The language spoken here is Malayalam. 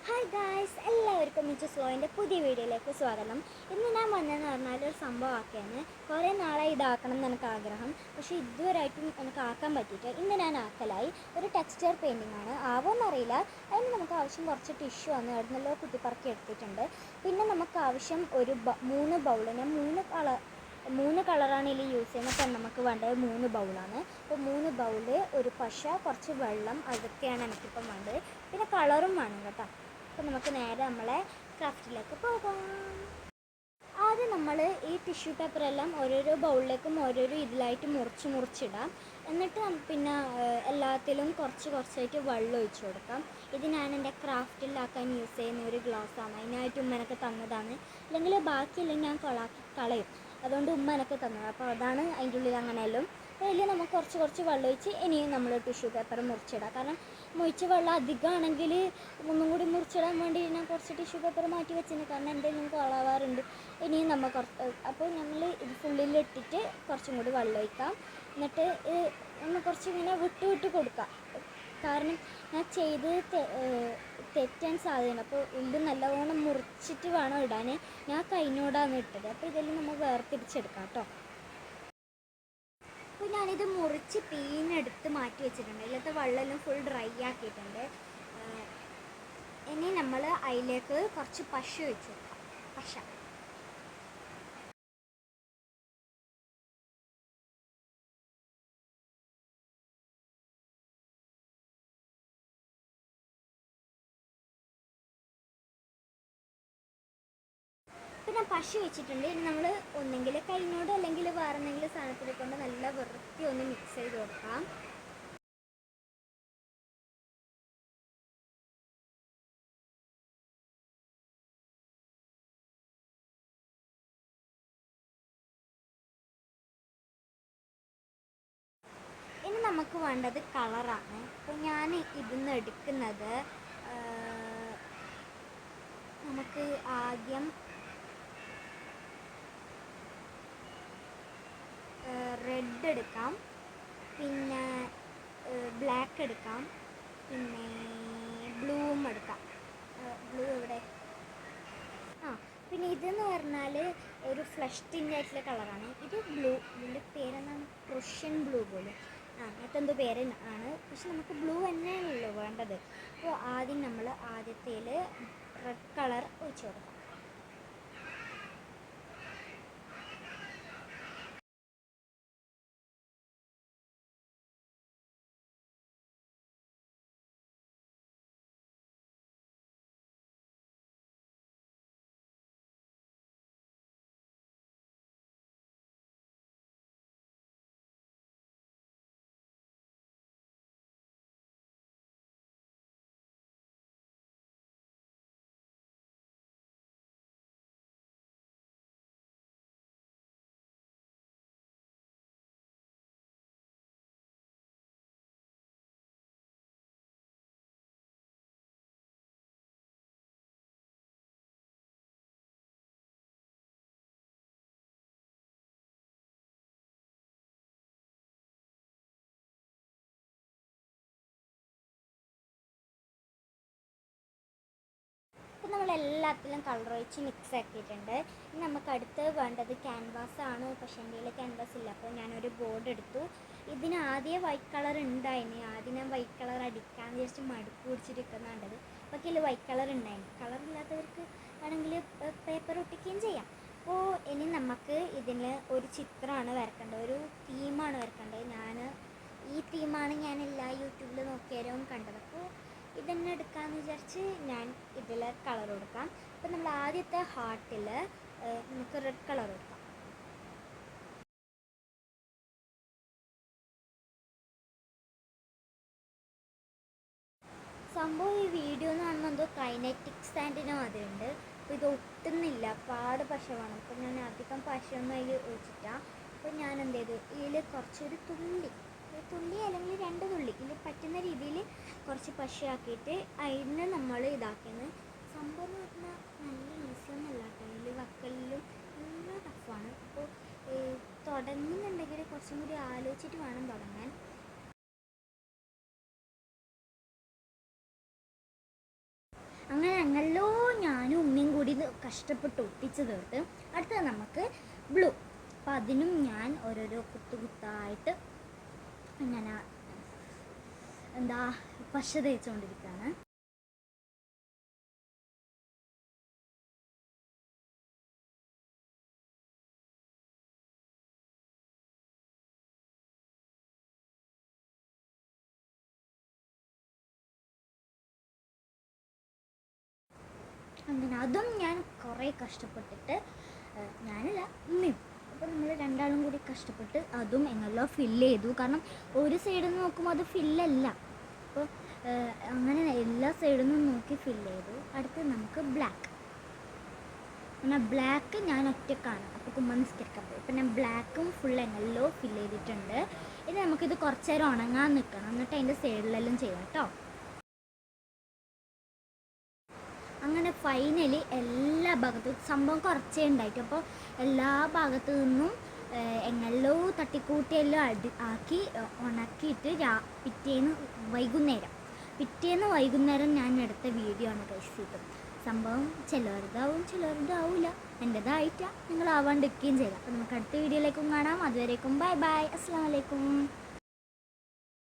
ഹായ് ഗായ്സ്, എല്ലാവർക്കും മിച്ചു സ്ലോയിൻ്റെ പുതിയ വീഡിയോയിലേക്ക് സ്വാഗതം. ഇന്ന് ഞാൻ വന്നതെന്ന് പറഞ്ഞാൽ ഒരു സംഭവമാക്കിയാണ്. കുറേ നാളെ ഇതാക്കണം എന്ന് എനിക്ക് ആഗ്രഹം, പക്ഷേ ഇതുവരെയായിട്ടും എനിക്ക് ആക്കാൻ പറ്റിയിട്ട് ഇന്ന് ഞാൻ ആക്കലായി. ഒരു ടെക്സ്ചർ പെയിൻറ്റിംഗ് ആണ്, ആവുമെന്നറിയില്ല. അതിന് നമുക്ക് ആവശ്യം കുറച്ച് ടിഷ്യൂ ആണ്, എവിടുന്നല്ലോ കുത്തിപ്പറക്കി എടുത്തിട്ടുണ്ട്. പിന്നെ നമുക്ക് ആവശ്യം ഒരു 3 ബൗളിന് 3 കളറാണ് ഇതിൽ യൂസ് ചെയ്യുന്നത്. അപ്പം നമുക്ക് വേണ്ടത് 3 ബൗളാണ്. അപ്പോൾ 3 ബൗള്, ഒരു പശ, കുറച്ച് വെള്ളം, അതൊക്കെയാണ് എനിക്കിപ്പം വേണ്ടത്. പിന്നെ കളറും വേണം കേട്ടോ. അപ്പോൾ നമുക്ക് നേരെ നമ്മളെ ക്രാഫ്റ്റിലേക്ക് പോകാം. ആദ്യം നമ്മൾ ഈ ടിഷ്യൂ പേപ്പറെല്ലാം ഓരോരോ ബൗളിലേക്കും ഓരോരോ ഇതിലായിട്ട് മുറിച്ചിടാം. എന്നിട്ട് പിന്നെ എല്ലാത്തിലും കുറച്ച് കുറച്ചായിട്ട് വെള്ളം ഒഴിച്ച് കൊടുക്കാം. ഇത് ഞാൻ എൻ്റെ ക്രാഫ്റ്റിലാക്കാൻ യൂസ് ചെയ്യുന്ന ഒരു ഗ്ലാസ്സാണ്. അതിനായിട്ട് ഉമ്മ എനിക്ക് തന്നതാണ്. അല്ലെങ്കിൽ ബാക്കിയില്ലെങ്കിൽ ഞാൻ കളയും. അതുകൊണ്ട് ഉമ്മ എനിക്ക് തന്നത്. അപ്പോൾ അതാണ് അതിൻ്റെ ഉള്ളിൽ അങ്ങനെയെല്ലാം. അതിൽ നമുക്ക് കുറച്ച് കുറച്ച് വെള്ളം ഒഴിച്ച് ഇനിയും നമ്മൾ ടിഷ്യൂ പേപ്പർ മുറിച്ചിടാം. കാരണം മുറിച്ച വെള്ളം അധികമാണെങ്കിൽ ഒന്നും കൂടി മുറിച്ചിടാൻ വേണ്ടി ഞാൻ കുറച്ച് ടിഷ്യൂ പേപ്പർ മാറ്റി വെച്ചിട്ടുണ്ട്. കാരണം എന്തെങ്കിലും കളവാറുണ്ട്. ഇനിയും നമ്മൾ അപ്പോൾ നമ്മൾ ഇത് ഫുള്ളിലിട്ടിട്ട് കുറച്ചും കൂടി വെള്ളം ഒഴിക്കാം. എന്നിട്ട് ഒന്ന് കുറച്ച് ഇങ്ങനെ വിട്ട് കൊടുക്കാം. കാരണം ഞാൻ തെറ്റാൻ സാധ്യതയുണ്ട്. അപ്പോൾ ഇത് നല്ലവണ്ണം മുറിച്ചിട്ട് വേണം ഇടാൻ. ഞാൻ കൈനോടാണ് ഇട്ടത്. അപ്പോൾ ഇതെല്ലാം നമ്മൾ വേർതിരിച്ചെടുക്കാം കേട്ടോ. അപ്പോൾ ഞാനിത് മുറിച്ച് പീഞ്ഞെടുത്ത് മാറ്റി വെച്ചിട്ടുണ്ട്. ഇതിലത്തെ വെള്ളമെല്ലാം ഫുൾ ഡ്രൈ ആക്കിയിട്ടുണ്ട്. ഇനി നമ്മൾ അതിലേക്ക് കുറച്ച് പശ ഒഴിച്ച് കൊടുക്കാം. പശ പിന്നെ പശ വെച്ചിട്ടുണ്ട്. ഇനി നമ്മൾ ഒന്നെങ്കിൽ കൈനോട് അല്ലെങ്കിൽ വേറെ എന്തെങ്കിലും സാധനത്തിൽ കൊണ്ട് നല്ല വൃത്തി ഒന്ന് മിക്സ് ചെയ്ത് കൊടുക്കാം. ഇനി നമുക്ക് വേണ്ടത് കളറാണ്. അപ്പോൾ ഞാൻ ഇതിന്ന് എടുക്കുന്നത് നമുക്ക് ആദ്യം റെഡ് എടുക്കാം, പിന്നെ ബ്ലാക്ക് എടുക്കാം, പിന്നെ ബ്ലൂവും എടുക്കാം. ബ്ലൂ ഇവിടെ. പിന്നെ ഇതെന്ന് പറഞ്ഞാൽ ഒരു ഫ്ലഷ് ടിൻ്റ് ആയിട്ടുള്ള കളറാണ്. ഇത് ബ്ലൂ, ഇതിൻ്റെ പേരെന്താണ്, പ്രഷ്യൻ ബ്ലൂ പോലും അങ്ങനത്തെ എന്തോ പേര് ആണ്. പക്ഷെ നമുക്ക് ബ്ലൂ തന്നെയാണല്ലോ വേണ്ടത്. അപ്പോൾ ആദ്യം നമ്മൾ ആദ്യത്തേൽ റെഡ് കളർ ഒഴിച്ച് കൊടുക്കാം. ഇപ്പം നമ്മളെല്ലാത്തിലും കളർ ഒഴിച്ച് മിക്സ് ആക്കിയിട്ടുണ്ട്. ഇനി നമുക്ക് അടുത്ത് വേണ്ടത് ക്യാൻവാസാണ്. പക്ഷേ എൻ്റെ കയ്യിൽ ക്യാൻവാസ് ഇല്ല. അപ്പോൾ ഞാനൊരു ബോർഡ് എടുത്തു. ഇതിന് ആദ്യം വൈറ്റ് കളർ ഉണ്ടായിന്. ആദ്യം ഞാൻ വൈറ്റ് കളർ അടിക്കാമെന്ന് വിചാരിച്ച് മടുപ്പ് പിടിച്ചിരിക്കുന്നുണ്ടത്. അപ്പോൾ ഇതിൽ വൈറ്റ് കളർ ഉണ്ടായിന്. കളറില്ലാത്തവർക്ക് വേണമെങ്കിൽ പേപ്പർ ഒട്ടിക്കുകയും ചെയ്യാം. അപ്പോൾ ഇനി നമുക്ക് ഇതിന് ഒരു ചിത്രമാണ് വരക്കേണ്ടത്, ഒരു തീമാണ് വരക്കേണ്ടത്. ഈ തീമാണ് ഞാൻ എല്ലാ യൂട്യൂബിൽ നോക്കിയാലും കണ്ടത്. അപ്പോൾ ഇതന്നെ എടുക്കാമെന്ന് വിചാരിച്ച് ഞാൻ ഇതിൽ കളർ കൊടുക്കാം. അപ്പോൾ നമ്മൾ ആദ്യത്തെ ഹാർട്ടിൽ നമുക്ക് റെഡ് കളർ കൊടുക്കാം. സംഭവം ഈ വീഡിയോ എന്ന് കാണുമ്പോൾ എന്തോ കൈനറ്റിക് സ്റ്റാൻഡിന് മാതിരിയുണ്ട്. അപ്പോൾ ഇത് ഒട്ടുന്നില്ല, പാട് പശ വേണം. അപ്പോൾ ഞാൻ അധികം പശയൊന്നും അതിൽ ഒഴിച്ചിട്ടാണ്. അപ്പോൾ ഞാൻ എന്ത് ചെയ്തു, ഇതിൽ കുറച്ചൊരു തുള്ളി അല്ലെങ്കിൽ 2 തുള്ളി ഇതിൽ പറ്റുന്ന രീതിയിൽ കുറച്ച് പശയാക്കിയിട്ട് അതിന് നമ്മൾ ഇതാക്കുന്നത്. സംഭവം എന്ന് പറഞ്ഞാൽ നല്ല ഈസിയൊന്നുമല്ല കേട്ടോ. ഇതിൽ വക്കലിലും നല്ല ടഫാണ്. അപ്പോൾ തുടങ്ങുന്നുണ്ടെങ്കിൽ കുറച്ചും കൂടി ആലോചിച്ചിട്ട് വേണം തുടങ്ങാൻ. അങ്ങനെ ഞങ്ങളോ ഞാനും ഉമ്മയും കൂടി ഇത് കഷ്ടപ്പെട്ട് ഒട്ടിച്ച് തീർത്ത്. അടുത്തത് നമുക്ക് ബ്ലൂ. അപ്പോൾ അതിനും ഞാൻ ഓരോരോ കുത്തായിട്ട് ഇങ്ങനെ പശ തേച്ചുകൊണ്ടിരിക്കുകയാണ്. അങ്ങനെ അതും ഞാൻ കുറേ കഷ്ടപ്പെട്ടിട്ട്, ഞാനല്ല ഉമ്മയും, അപ്പോൾ നമ്മൾ രണ്ടാളും കൂടി കഷ്ടപ്പെട്ട് അതും എങ്ങനെല്ലോ ഫില്ല് ചെയ്തു. കാരണം ഒരു സൈഡിൽ നിന്ന് നോക്കുമ്പോൾ അത് ഫില്ലല്ല. അപ്പോൾ അങ്ങനെ എല്ലാ സൈഡിൽ നിന്നും നോക്കി ഫില്ല് ചെയ്തു. അടുത്ത് നമുക്ക് ബ്ലാക്ക്. എന്നാൽ ബ്ലാക്ക് ഞാൻ ഒറ്റക്കാണ്, അപ്പോൾ കുമ്മ നിസ്കരിക്കാൻ പോയി. അപ്പോൾ ഞാൻ ബ്ലാക്കും ഫുൾ എങ്ങനെല്ലോ ഫില്ല് ചെയ്തിട്ടുണ്ട്. ഇനി നമുക്കിത് കുറച്ച് നേരം ഉണങ്ങാൻ നിൽക്കണം, എന്നിട്ട് അതിൻ്റെ സൈഡിലെല്ലാം ചെയ്യാം കേട്ടോ. അങ്ങനെ ഫൈനലി എല്ലാ ഭാഗത്തും സംഭവം കുറച്ചേ ഉണ്ടായിട്ട്, അപ്പോൾ എല്ലാ ഭാഗത്തു നിന്നും എങ്ങനെല്ലോ തട്ടിക്കൂട്ടിയെല്ലാം ആക്കി ഉണക്കിയിട്ട് പിറ്റേന്ന് വൈകുന്നേരം ഞാൻ എടുത്ത വീഡിയോ ആണ് കഴിച്ചിട്ട്. സംഭവം ചിലവരുതാവും ചിലവരുതാവില്ല, എൻ്റെതായിട്ടാണ്, നിങ്ങൾ ആവാണ്ടിരിക്കുകയും ചെയ്യില്ല. അപ്പോൾ നമുക്ക് അടുത്ത വീഡിയോയിലേക്കും കാണാം. അതുവരേക്കും ബൈ ബൈ, അസ്സലാമു അലൈക്കും.